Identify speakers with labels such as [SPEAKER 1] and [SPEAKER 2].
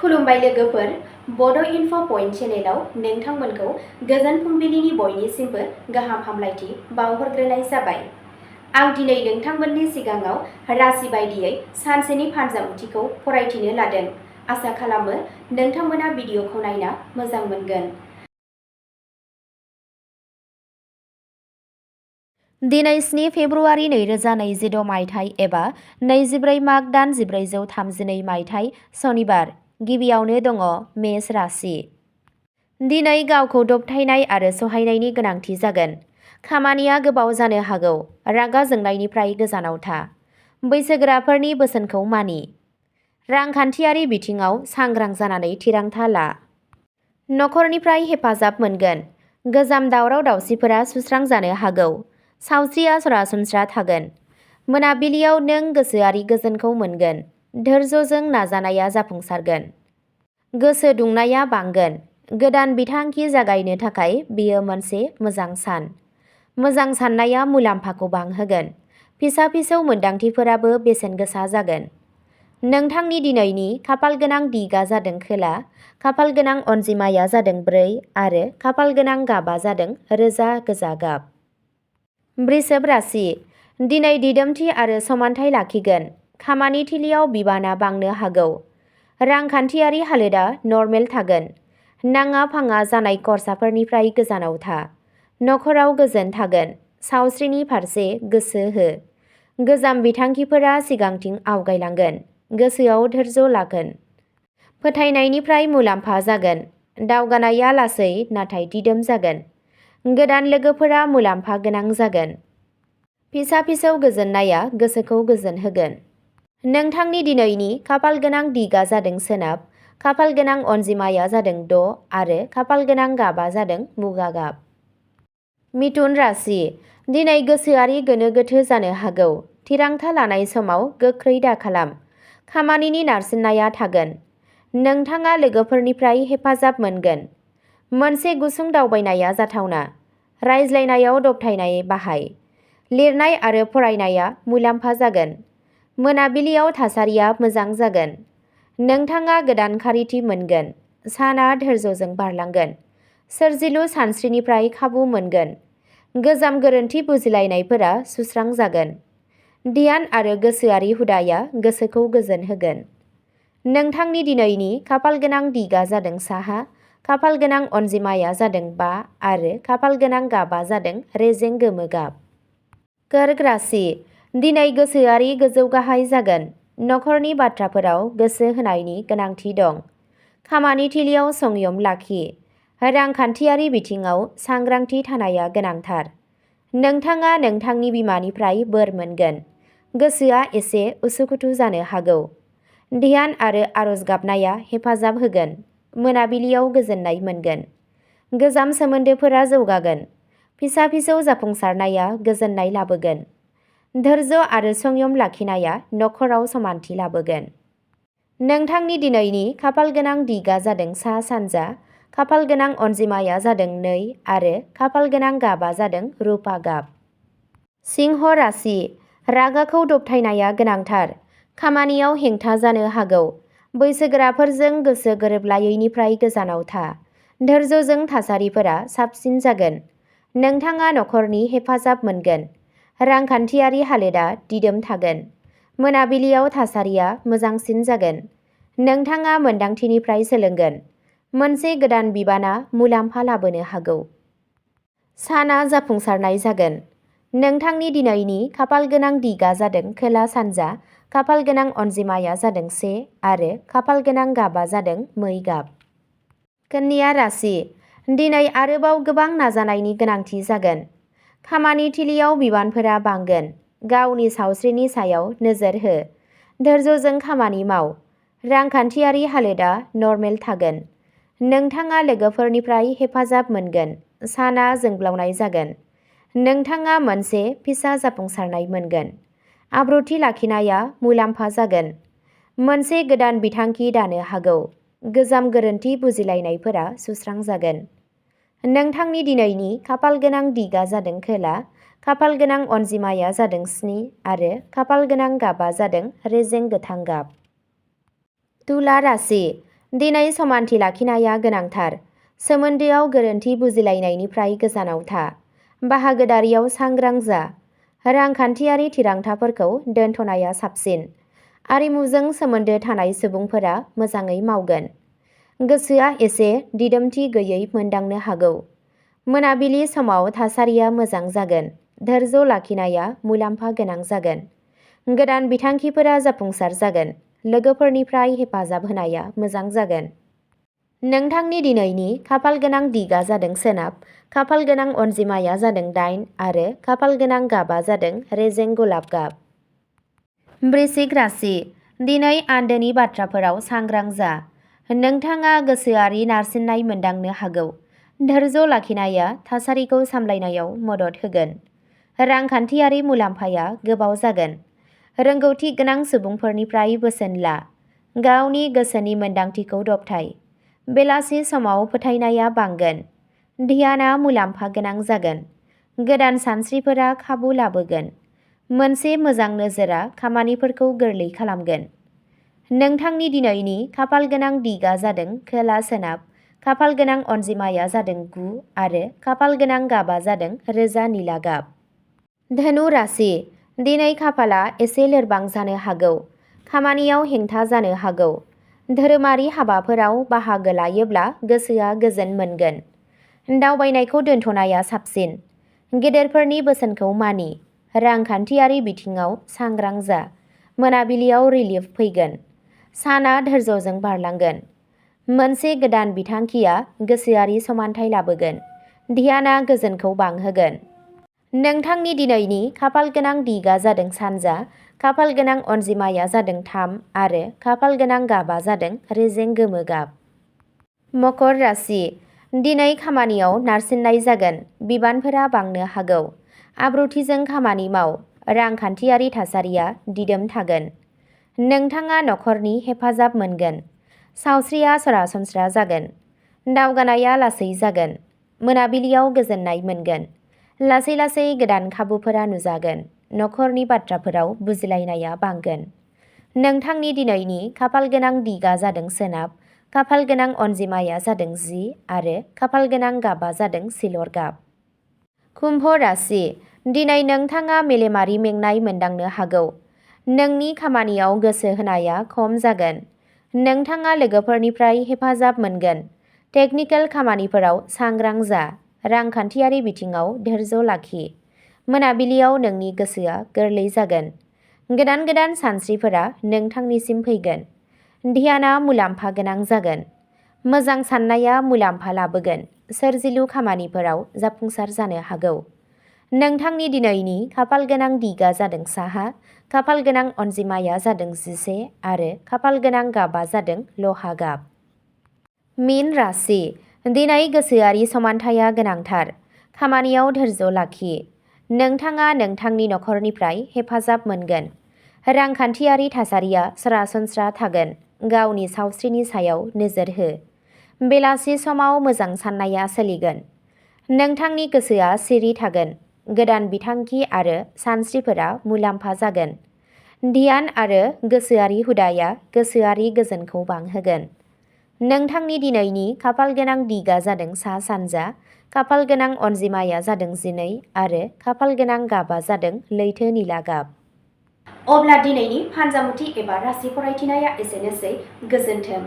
[SPEAKER 1] खुलुमबाय लोगोफोर, बड' इनफ' पइन्ट चेनेलाव नोंथांमोनखौ गोजोन फुंबिलिनि बयनिसिमबो गाहाम हामलायथि बावहरग्रोनाय जाबाय। आं दिनै नोंथांमोननि सिगाङाव राशि बायदियै सानसेनि फानजामुथिखौ फरायथिनो लादों। आसा खालामो नोंथांमोना भिडिअखौ नायना मोजां मोनगोन। दिनै 7 फेब्रुवारि 2026 मायथाइ एबा 24 माघ दान 1432 मायथाइ सनिबार। गिबियावनो दङ मेष राशि। दिनै गावखौ दबथायनाय आरो सहायनायनि गोनांथि जागोन। खामानिया गोबाव जानो हागौ। रागा जोंनायनिफ्राय गोजानाव था। बैसोगोराफोरनि बोसोनखौ मानि। रांखान्थियारि बिथिङाव सांग्रां जानानै थिरांथा ला। नखरनिफ्राय हेफाजाब मोनगोन। गोजाम दावराव दावसिफोरा सुस्रांजानो हागौ। सावस्रिया सरासनस्रा थागोन। मोनाबिलियाव नों गोसोआरि गोजोनखौ मोनगोन। धैर्यजों नाजानाया जाफुंसारगोन। गोसो दुंनाया बांगोन। गोदान बिथांखि जागायनो थाखाय बेयो मोनसे मोजां सान। मोजां साननाया मुलाम्फाखौ बांहोगोन। फिसा-फिसौ मोन्दांथिफोराबो बेसेन गोसा जागोन। नोंथांनि दिनैनि खाफालगोनां दिगा जादों खोला, खाफालगोनां अनजिमाया जादों 4 आरो खाफालगोनां गाबा जादों रोजा गोजा गाब। वृषभ राशि। दिनै दिदोमथि आरो समानथाय लाखिगोन। खामानि थिलियाव बिबाना बांनो हागौ। रांखान्थियारि हालोदा नर्मेल थागोन। नाङा-फाङा जानाय खरसाफोरनिफ्राय गोजानाव था। नखराव गोजोन थागोन। सावस्रिनि फारसे गोसो हो। गोजाम बिथांखिफोरा सिगांथिं आवगायलांगोन। गोसोआव धैर्य लागोन। फोथायनायनिफ्राय मुलाम्फा जागोन। दावगानाया लासै नाथाय दिदोम जागोन। गोदान लोगोफोरा मुलाम्फा गोनां जागोन। फिसा-फिसौ गोजोननाया गोसोखौ गोजोन होगोन। नोंथांनि दिनैनि खाफालगोनां दिगा जादों सोनाब, खाफालगोनां अनजिमाया जादों 6 आरो खाफालगोनां गाबा जादों मुगा गाब। मिथुन राशि। दिनै गोसोआरि गोनो-गोथो जानो हागौ। थिरांथा लानाय समाव गोख्रै दाखालाम। खामानिनि नारसिननाया थागोन। नोंथाङा लोगोफोरनिफ्राय हेफाजाब मोनगोन। मोनसे गुसुं दावबायनाया जाथावना। रायज्लायनायाव दबथायनाय बाहाय। लिरनाय आरो फरायनाया मुलाम्फा जागोन। मोनाबिलियाव थासारिया मोजां जागोन। नोंथाङा गोदान खारिथि मोनगोन। साना धैर्यजों बारलांगोन। सोरजिलु सानस्रिनिफ्राय खाबु मोनगोन। गोजाम गोरोन्थि बुजिलायनायफोरा सुस्रांजागोन। ध्यान आरो गोसोआरि हुदाया गोसोखौ गोजोन होगोन। नोंथांनि दिनैनि खाफालगोनां दिगा जादों साहा, खाफालगोनां अनजिमाया जादों 5 आरो खाफालगोनां गाबा जादों रेजें गोमो गाब। कर्क राशि। दिनै गोसोआरि गोजौ-गाहाय जागोन। नखरनि बाथ्राफोराव गोसो होनायनि गोनांथि दं। खामानि थिलियाव संयम लाखि। रांखान्थियारि बिथिङाव सांग्रांथि थानाया गोनांथार। नोंथाङा नोंथांनि बिमानिफ्राय बोर मोनगोन। गोसोआ एसे उसुखुथु जानो हागौ। ध्यान आरो आरज गाबनाया हेफाजाब होगोन। मोनाबिलियाव गोजोननाय मोनगोन। गोजाम सोमोन्दोफोरा जौगागोन। फिसा-फिसौ जाफुंसारनाया गोजोननाय लाबोगोन। धैर्य आरो संयम लाखिनाया नखराव समानथि लाबोगोन। नोंथांनि दिनैनि खाफालगोनां दिगा जादों सा-सानजा, खाफालगोनां अनजिमाया जादों 2 आरो खाफालगोनां गाबा जादों रुपा गाब। सिंह राशि। रागाखौ दबथायनाया गोनांथार। खामानियाव हेंथा जानो हागौ। बैसोगोराफोरजों गोसो गोरोबलायैनिफ्राय गोजानाव था। धैर्यजों थासारिफोरा साबसिन जागोन। नोंथाङा नखरनि हेफाजाब मोनगोन। रांखान्थियारि हालोदा दिदोम थागोन। मोनाबिलियाव थासारिया मोजांसिन जागोन। नोंथाङा मोन्दांथिनिफ्राय सोलोंगोन। मोनसे गोदान बिबाना मुलाम्फा लाबोनो हागौ। साना जाफुंसारनाय जागोन। नोंथांनि दिनैनि खाफालगोनां दिगा जादों खोला-सानजा, खाफालगोनां अनजिमाया जादों 1 आरो खाफालगोनां गाबा जादों मै गाब। कन्या राशि। दिनै आरोबाव गोबां नाजानायनि गोनांथि जागोन। खामानि थिलियाव बिबानफोरा बांगोन। गावनि सावस्रिनि सायाव नोजोर हो। धैर्यजों खामानि माव। रांखान्थियारि हालोदा नर्मेल थागोन। नोंथाङा लोगोफोरनिफ्राय हेफाजाब मोनगोन। साना जोंब्लावनाय जागोन। नोंथाङा मोनसे फिसा जाफुंसारनाय मोनगोन। आब्रुथि लाखिनाया मुलाम्फा जागोन। मोनसे गोदान बिथांखि दानो हागौ। गोजाम गोरोन्थि बुजिलायनायफोरा सुस्रांजागोन। नोंथांनि दिनैनि खाफालगोनां दिगा जादों खोला, खाफालगोनां अनजिमाया जादों 7 आरो खाफालगोनां गाबा जादों रेजें गोथां गाब। तुला राशि। दिनै समानथि लाखिनाया गोनांथार। सोमोन्दोआव गोरोन्थि बुजिलायनायनिफ्राय गोजानाव था। बाहागोदारियाव सांग्रां जा। रांखान्थियारि थिरांथाफोरखौ दोनथ'नाया साबसिन। आरिमुजों सोमोन्दो थानाय सुबुंफोरा मोजाङै मावगोन। गोसोआ एसे दिदोमथि गैयै मोनदांनो हागौ। मोनाबिलि समाव थासारिया मोजां जागोन। धैर्य लाखिनाया मुलाम्फा गोनां जागोन। गोदान बिथांखिफोरा जाफुंसार जागोन। लोगोफोरनिफ्राय हेफाजाब होनाया मोजां जागोन। नोंथांनि दिनैनि खाफालगोनां दिगा जादों सोनाब, खाफालगोनां अनजिमाया जादों 8 आरो खाफालगोनां गाबा जादों रेजें गलाब गाब। वृश्चिक राशि। दिनै आन्दोनि बाथ्राफोराव सांग्रां जा। नोंथाङा गोसोआरि नारसिननाय मोनदांनो हागौ। धैर्य लाखिनाया थासारिखौ सामलायनायाव मदद होगोन। रांखान्थियारि मुलाम्फाया गोबाव जागोन। रोंगौथि गोनां सुबुंफोरनिफ्राय बोसोन ला। गावनि गोसोनि मोन्दांथिखौ दबथाय। बेलासि समाव फोथायनाया बांगोन। ध्यानआ मुलाम्फा गोनां जागोन। गोदान सानस्रिफोरा खाबु लाबोगोन। मोनसे मोजां नोजोरआ खामानिफोरखौ गोरलै खालामगोन। नोंथांनि दिनैनि खाफालगोनां दिगा जादों खोला सोनाब, खाफालगोनां अनजिमाया जादों 9 आरो खाफालगोनां गाबा जादों रोजा निला गाब। धनु राशि। दिनै खाफालआ एसे लोरबां जानो हागौ। खामानियाव हेंथा जानो हागौ। धोरोमारि हाबाफोराव बाहागो लायोब्ला गोसोआ गोजोन मोनगोन। दावबायनायखौ दोनथ'नाया साबसिन। गेदेरफोरनि बोसोनखौ मानि। रांखान्थियारि बिथिङाव सांग्रां जा। मोनाबिलियाव रिलिफ फैगोन। साना धैर्यजों बारलांगोन। मोनसे गोदान बिथांखिया गोसोआरि समानथाय लाबोगोन। ध्यानआ गोजोनखौ बांहोगोन। नोंथांनि दिनैनि खाफालगोनां दिगा जादों सानजा, खाफालगोनां अनजिमाया जादों 3 आरो खाफालगोनां गाबा जादों रेजें गोमो गाब। मकर राशि। दिनै खामानियाव नारसिननाय जागोन। बिबानफोरा बांनो हागौ। आब्रुथिजों खामानि माव। रांखान्थियारि थासारिया दिदोम थागोन। नोंथाङा नखरनि हेफाजाब मोनगोन। सावस्रिया सरासनस्रा जागोन। दावगानाया लासै जागोन। मोनाबिलियाव गोजोननाय मोनगोन। लासै लासै गोदान खाबुफोरा नुजागोन। नखरनि बाथ्राफोराव बुजिलायनाया बांगोन। नोंथांनि दिनैनि खाफालगोनां दिगा जादों सोनाब, खाफालगोनां अनजिमाया जादों 10 आरो खाफालगोनां गाबा जादों सिलर गाब। कुम्भ राशि। दिनै नोंथाङा मेलेमारि मेंनाय मोनदांनो हागौ। नोंनि खामानियाव गोसो होनाया खम जागोन। नोंथाङा लोगोफोरनिफ्राय हेफाजाब मोनगोन। टेकनिकेल खामानिफोराव सांग्रां जा। रांखान्थियारि बिथिङाव धैर्य लाखि। मोनाबिलियाव नोंनि गोसोआ गोरलै जागोन। गोदान गोदान सानस्रिफोरा नोंथांनिसिम फैगोन। ध्यानआ मुलाम्फा गोनां जागोन। मोजां साननाया मुलाम्फा लाबोगोन। सोरजिलु खामानिफोराव जाफुंसार जानो हागौ। नोंथांनि दिनैनि खाफालगोनां दिगा जादों साहा, खाफालगोनां अनजिमाया जादों 11 आरो खाफालगोनां गाबा जादों लहा गाब। मीन राशि। दिनै गोसोआरि समानथाया गोनांथार। खामानियाव धैर्य लाखि। नोंथाङा नोंथांनि नखरनिफ्राय हेफाजाब मोनगोन। रांखान्थियारि थासारिया सरासनस्रा थागोन। गावनि सावस्रिनि सायाव नोजोर हो। बेलासि समाव मोजां साननाया सोलिगोन। नोंथांनि गोसोआ सिरि थागोन। गोदान बिथांखि आरो सानस्रिफोरा मुलाम्फा जागोन। ध्यान आरो गोसोआरि हुदाया गोसोआरि गोजोनखौ बांहोगोन। नोंथांनि दिनैनि खाफालगोनां दिगा जादों सा सानजा, खाफालगोनां अनजिमाया जादों 12 आरो खाफालगोनां गाबा जादों लैथो निला गाब। अब्ला दिनैनि फानजामुथि एबा राशि फरायथिनाया एसेनोसै। गोजोन्थों।